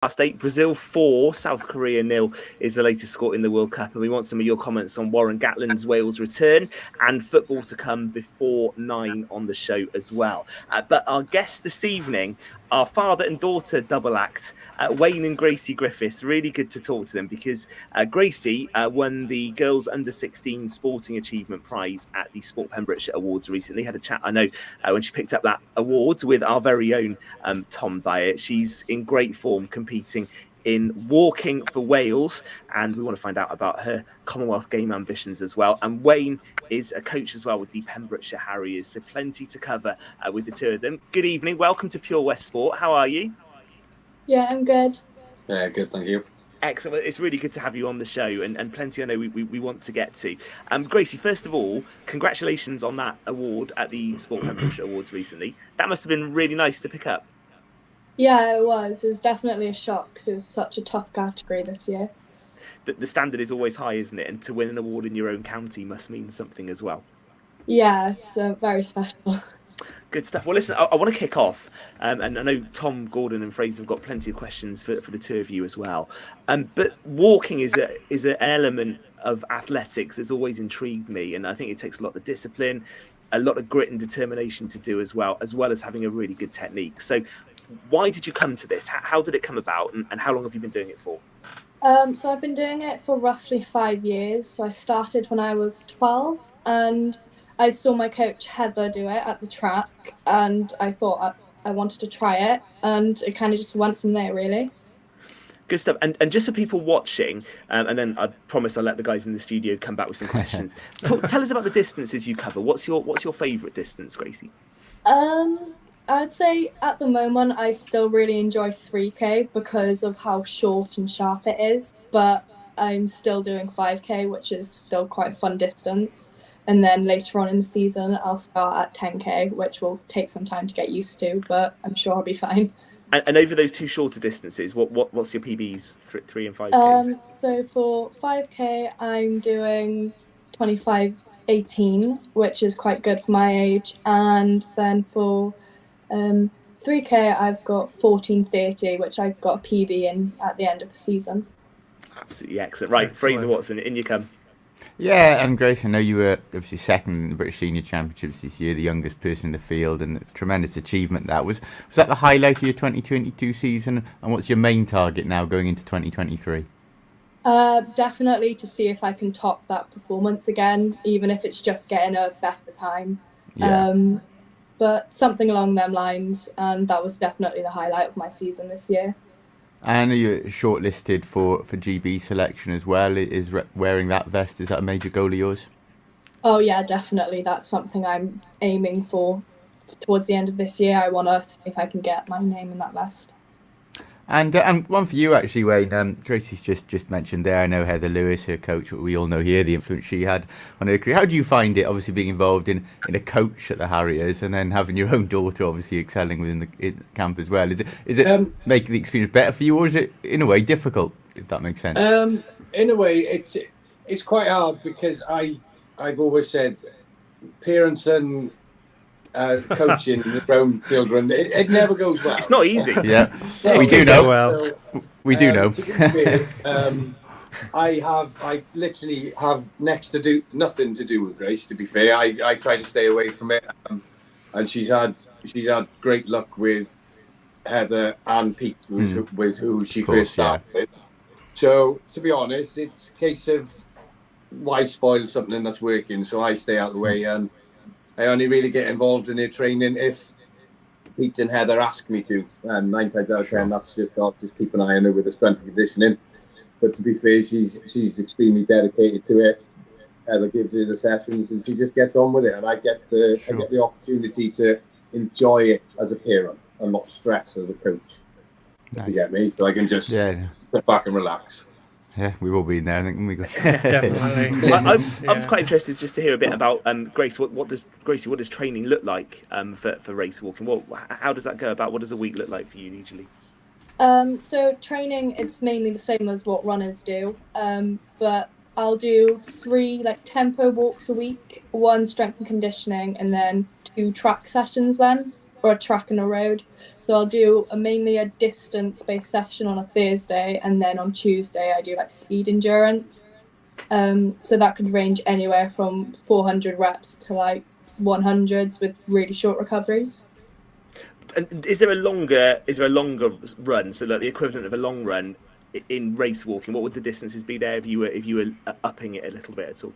Last 8, Brazil 4, South Korea 0 is the latest score in the World Cup. And we want some of your comments on Warren Gatland's Wales return and football to come before 9 on the show as well. But our guests this evening, our father and daughter double act, Wayne and Gracie Griffiths. Really good to talk to them because Gracie won the Girls Under 16 Sporting Achievement Prize at the Sport Pembrokeshire Awards recently. Had a chat, I know, when she picked up that award with our very own Tom Dyer. She's in great form competing in walking for Wales, and we want to find out about her Commonwealth Game ambitions as well. And Wayne is a coach as well with the Pembrokeshire Harriers, so plenty to cover with the two of them. Good evening, welcome to Pure West Sport. How are you? Yeah, I'm good. Yeah, good, thank you. Excellent. It's really good to have you on the show, and plenty I know we want to get to. Gracie, first of all, congratulations on that award at the Sport Pembrokeshire Awards recently. That must have been really nice to pick up. Yeah, it was. It was definitely a shock because it was such a tough category this year. The standard is always high, isn't it? And to win an award in your own county must mean something as well. Yeah, it's very special. Good stuff. Well, listen, I want to kick off, and I know Tom, Gordon and Fraser have got plenty of questions for the two of you as well. But walking is an element of athletics that's always intrigued me, and I think it takes a lot of discipline, a lot of grit and determination to do as well as having a really good technique. So why did you come to this? How did it come about, and how long have you been doing it for? So I've been doing it for roughly 5 years. So I started when I was 12, and I saw my coach Heather do it at the track, and I thought I wanted to try it, and it kind of just went from there, really. Good stuff. And just for people watching, and then I promise I'll let the guys in the studio come back with some questions. Tell us about the distances you cover. What's your favourite distance, Gracie? I'd say at the moment I still really enjoy 3K because of how short and sharp it is, but I'm still doing 5K, which is still quite a fun distance. And then later on in the season, I'll start at 10K, which will take some time to get used to, but I'm sure I'll be fine. And over those two shorter distances, what's your PBs, 3 and 5K? So for 5K, I'm doing 25:18, which is quite good for my age. And then for 3K, I've got 14:30, which I got a PB in at the end of the season. Absolutely excellent. Right, Fraser Watson, in you come. Yeah, and Grace, I know you were obviously second in the British Senior Championships this year, the youngest person in the field, and a tremendous achievement that was. Was that the highlight of your 2022 season, and what's your main target now going into 2023? Definitely to see if I can top that performance again, even if it's just getting a better time. Yeah. But something along them lines, and that was definitely the highlight of my season this year. And are you shortlisted for GB selection as well? Is wearing that vest, is that a major goal of yours? Oh yeah, definitely. That's something I'm aiming for towards the end of this year. I want to see if I can get my name in that vest. And one for you actually, Wayne. Gracie's just mentioned there. I know Heather Lewis, her coach. We all know here the influence she had on her career. How do you find it, obviously being involved in a coach at the Harriers, and then having your own daughter, obviously excelling within the camp as well? Is it making the experience better for you, or is it in a way difficult? If that makes sense. In a way, it's quite hard because I've always said parents and coaching the brown children, it never goes well. It's not easy. Yeah, we do know. We do know. To be fair, I literally have nothing to do with Grace. To be fair, I try to stay away from it, and she's had great luck with Heather and Pete, with who she first started with. So to be honest, it's a case of why spoil something that's working. So I stay out of the way, and I only really get involved in their training if Pete and Heather ask me to, and 9 times out of 10 that's just keep an eye on her with the strength and conditioning. But to be fair, she's extremely dedicated to it. Heather gives her the sessions, and she just gets on with it, and I get the opportunity to enjoy it as a parent and not stress as a coach. Nice. If you get me, so I can just sit back and relax. Yeah, we've all been there, I think, when we go. Definitely. I was quite interested just to hear a bit about Grace. What does training look like for race walking? How does that go about? What does a week look like for you usually? So training, it's mainly the same as what runners do, but I'll do 3 tempo walks a week, 1 strength and conditioning, and then 2 track sessions then. or a track and a road. So I'll do mainly a distance-based session on a Thursday, and then on Tuesday I do like speed endurance. So that could range anywhere from 400 reps to like 100s with really short recoveries. And is there a longer run? So like the equivalent of a long run in race walking, what would the distances be there if you were upping it a little bit at all?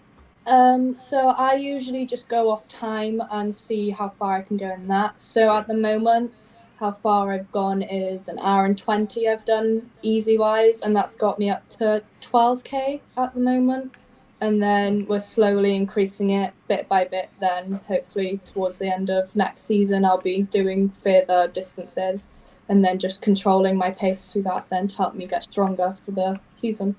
So I usually just go off time and see how far I can go in that. So at the moment, how far I've gone is an hour and 20 I've done easy wise, and that's got me up to 12k at the moment. And then we're slowly increasing it bit by bit. Then hopefully towards the end of next season, I'll be doing further distances and then just controlling my pace through that then to help me get stronger for the season.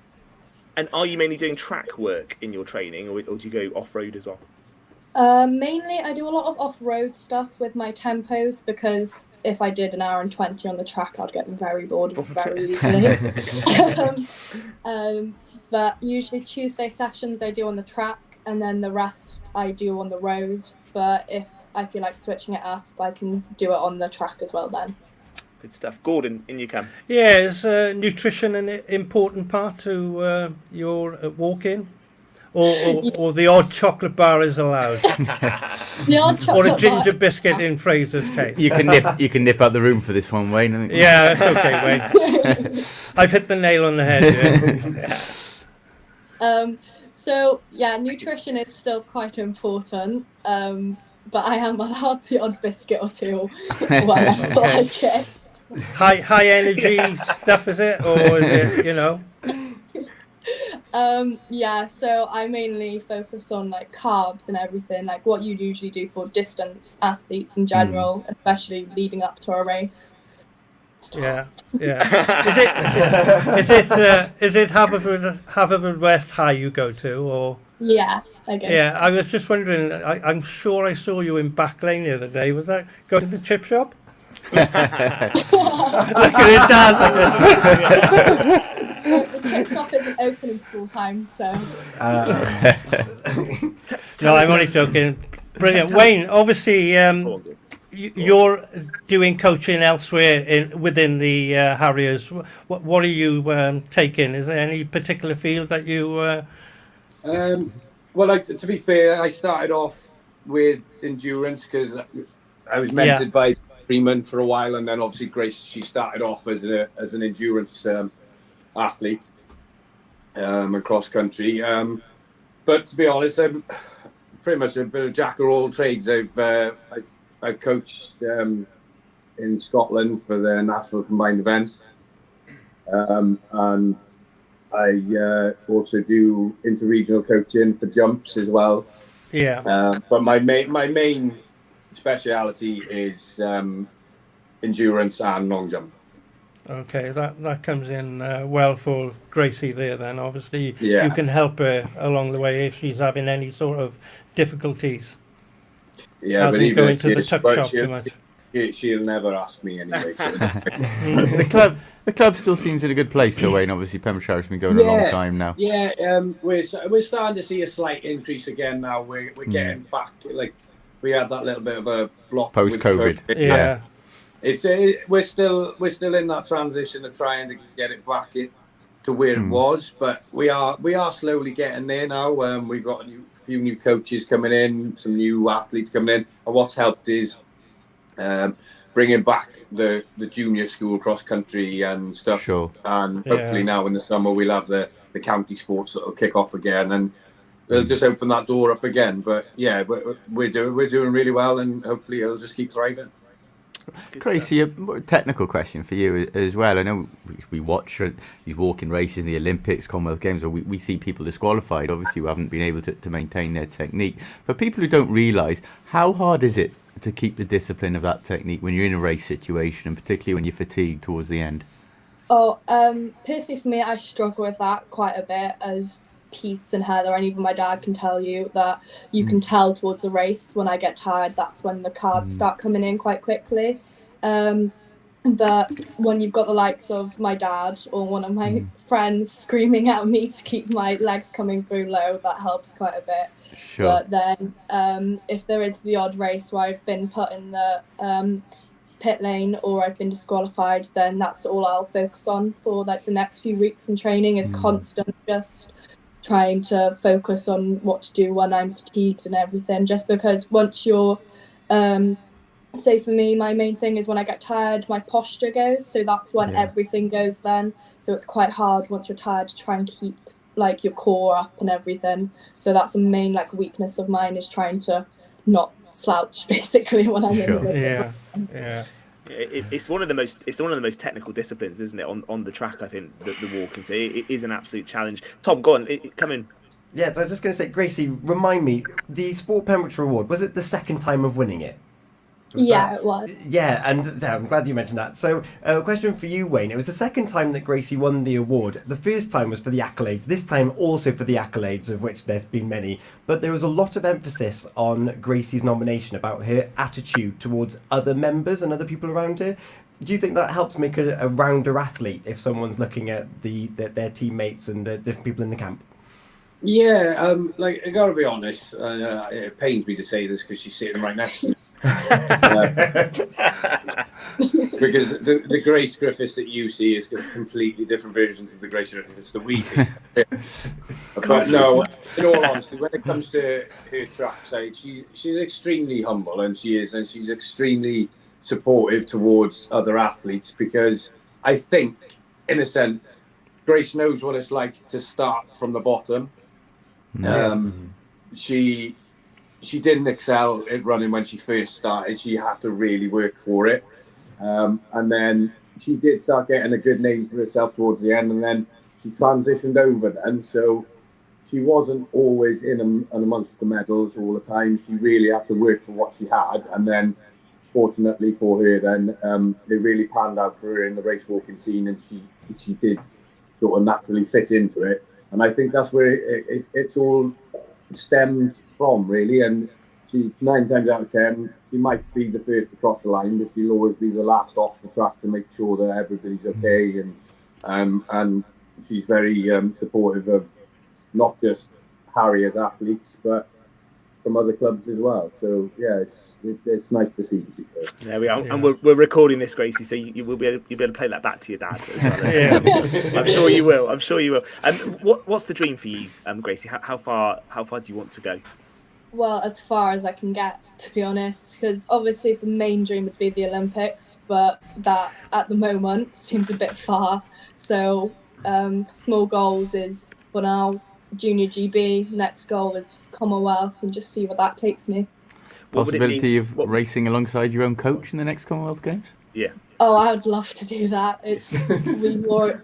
And are you mainly doing track work in your training, or do you go off-road as well? Mainly, I do a lot of off-road stuff with my tempos, because if I did an hour and 20 on the track, I'd get very bored very easily. But usually Tuesday sessions I do on the track, and then the rest I do on the road. But if I feel like switching it up, I can do it on the track as well then. Good stuff. Gordon, in you come. Yeah, is nutrition an important part to your walking? Or the odd chocolate bar is allowed? The odd chocolate or a ginger bar. biscuit in Fraser's case? You can nip out the room for this one, Wayne. I think. Yeah, it's okay, Wayne. I've hit the nail on the head. Yeah. So yeah, nutrition is still quite important. But I am allowed the odd biscuit or two when I feel like it. High energy stuff, is it? Or is it, Yeah, so I mainly focus on like carbs and everything, like what you'd usually do for distance athletes in general, especially leading up to a race. Yeah. Is it Haverfordwest High you go to, or? Yeah, I guess. Yeah, I was just wondering. I'm sure I saw you in Back Lane the other day. Was that go to the chip shop? Look at it, Dan. The chip shop isn't open in school time, so. No, I'm only joking. Brilliant, Wayne. Obviously, you're doing coaching elsewhere within the Harriers. What are you taking? Is there any particular field that you? Well, to be fair, I started off with endurance because I was mentored by Freeman for a while, and then obviously Grace, she started off as an endurance athlete across country. But to be honest, I'm pretty much a bit of jack of all trades. I've coached in Scotland for the national combined events, and I also do interregional coaching for jumps as well. Yeah. But my main speciality is endurance and long jump. Okay, that comes in well for Gracie there. Then obviously Yeah. you can help her along the way if she's having any sort of difficulties. Yeah, but even go if into the tuck shop too much. She'll never ask me anyway. So. The club still seems in a good place, so Wayne. Obviously, Pembrokeshire's been going a long time now. Yeah, we're starting to see a slight increase again now. We're getting back, like we had that little bit of a block Post-COVID. Yeah. We're still in that transition of trying to get it back to where it was, but we are slowly getting there now. We've got a few new coaches coming in, some new athletes coming in, and what's helped is bringing back the junior school cross country and stuff. Sure. And hopefully now in the summer we'll have the county sports that will kick off again, and they'll just open that door up again. But yeah, we're doing really well, and hopefully it'll just keep thriving. Gracie, a more technical question for you as well. I know we watch these walking races in the Olympics, Commonwealth Games, or we see people disqualified, obviously, who haven't been able to maintain their technique. For people who don't realise, how hard is it to keep the discipline of that technique when you're in a race situation, and particularly when you're fatigued towards the end? Personally for me, I struggle with that quite a bit, as Pete and Heather and even my dad can tell you that you can tell towards a race when I get tired. That's when the carbs start coming in quite quickly. But when you've got the likes of my dad or one of my friends screaming at me to keep my legs coming through low, that helps quite a bit. Sure. But then if there is the odd race where I've been put in the pit lane or I've been disqualified, then that's all I'll focus on for like the next few weeks in training, is constant just trying to focus on what to do when I'm fatigued and everything, just because once you're say for me, my main thing is when I get tired, my posture goes, so that's when everything goes then. So it's quite hard once you're tired to try and keep like your core up and everything. So that's a main like weakness of mine, is trying to not slouch basically when I'm in the It's one of the most technical disciplines, isn't it? On the track, I think the walking. So it is an absolute challenge. Tom, go on, come in. Yeah, so I was just going to say, Gracie, remind me, the Sport Pembrokeshire Award, was it the second time of winning it? It was. Yeah, and I'm glad you mentioned that. So, a question for you, Wayne. It was the second time that Gracie won the award. The first time was for the accolades. This time also for the accolades, of which there's been many. But there was a lot of emphasis on Gracie's nomination about her attitude towards other members and other people around her. Do you think that helps make her a rounder athlete if someone's looking at their teammates and the different people in the camp? Yeah, like I gotta be honest. It pains me to say this because she's sitting right next to me. Because the Gracie Griffiths that you see is completely different versions of the Gracie Griffiths that we see. But no, in all honesty, when it comes to her trackside, she's extremely humble, and she's extremely supportive towards other athletes, because I think, in a sense, Grace knows what it's like to start from the bottom. She didn't excel at running when she first started. She had to really work for it. And then she did start getting a good name for herself towards the end, and then she transitioned over then. So she wasn't always in and amongst the medals all the time. She really had to work for what she had. And then, fortunately for her, then it really panned out for her in the race walking scene, and she did sort of naturally fit into it. And I think that's where it's all stemmed from, really. And she, 9 times out of 10, she might be the first to cross the line, but she'll always be the last off the track to make sure that everybody's okay. And she's very supportive of not just Harriers athletes, but from other clubs as well. So yeah, it's nice to see. There we are, and we're recording this, Gracie, so you will be able to play that back to your dad as well. I'm sure you will. What's the dream for you, Gracie? How far do you want to go? Well, as far as I can get, to be honest, because obviously the main dream would be the Olympics, but that at the moment seems a bit far. So small goals is for now Junior GB, next goal is Commonwealth, and just see where that takes me. Possibility of racing alongside your own coach in the next Commonwealth Games? Yeah. Oh, I would love to do that.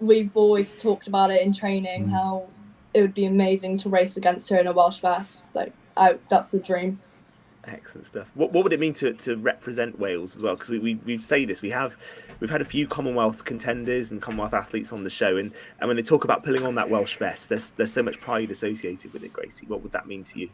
We've always talked about it in training, how it would be amazing to race against her in a Welsh vest. That's the dream. Excellent stuff. What would it mean to represent Wales as well? Because we've said this, we've had a few Commonwealth contenders and Commonwealth athletes on the show, and when they talk about pulling on that Welsh vest, there's so much pride associated with it. Gracie, what would that mean to you?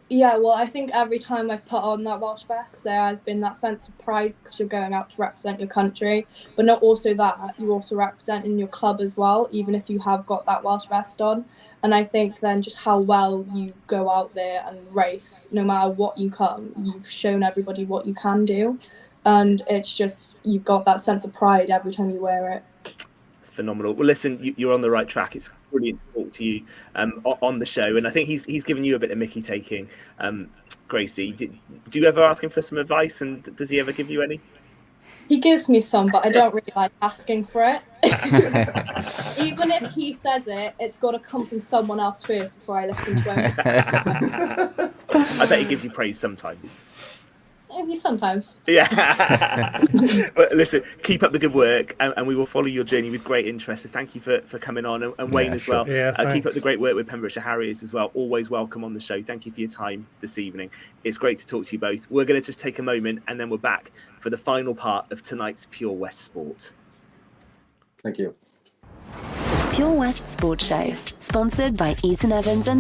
Yeah, well, I think every time I've put on that Welsh vest, there has been that sense of pride, because you're going out to represent your country, but not also that, you're also representing your club as well, even if you have got that Welsh vest on. And I think then just how well you go out there and race, no matter what you come, you've shown everybody what you can do. And it's just, you've got that sense of pride every time you wear it. It's phenomenal. Well, listen, you're on the right track. It's brilliant to talk to you on the show. And I think he's given you a bit of Mickey taking. Gracie, do you ever ask him for some advice, and does he ever give you any? He gives me some, but I don't really like asking for it. Even if he says it, it's got to come from someone else first before I listen to him. I bet he gives you praise sometimes. Sometimes. Yeah. But listen, keep up the good work, and we will follow your journey with great interest. So thank you for coming on, and Wayne as well. Yeah, keep up the great work with Pembrokeshire Harriers as well. Always welcome on the show. Thank you for your time this evening. It's great to talk to you both. We're going to just take a moment, and then we're back for the final part of tonight's Pure West Sport. Thank you. Pure West Sport Show, sponsored by Eaton Evans and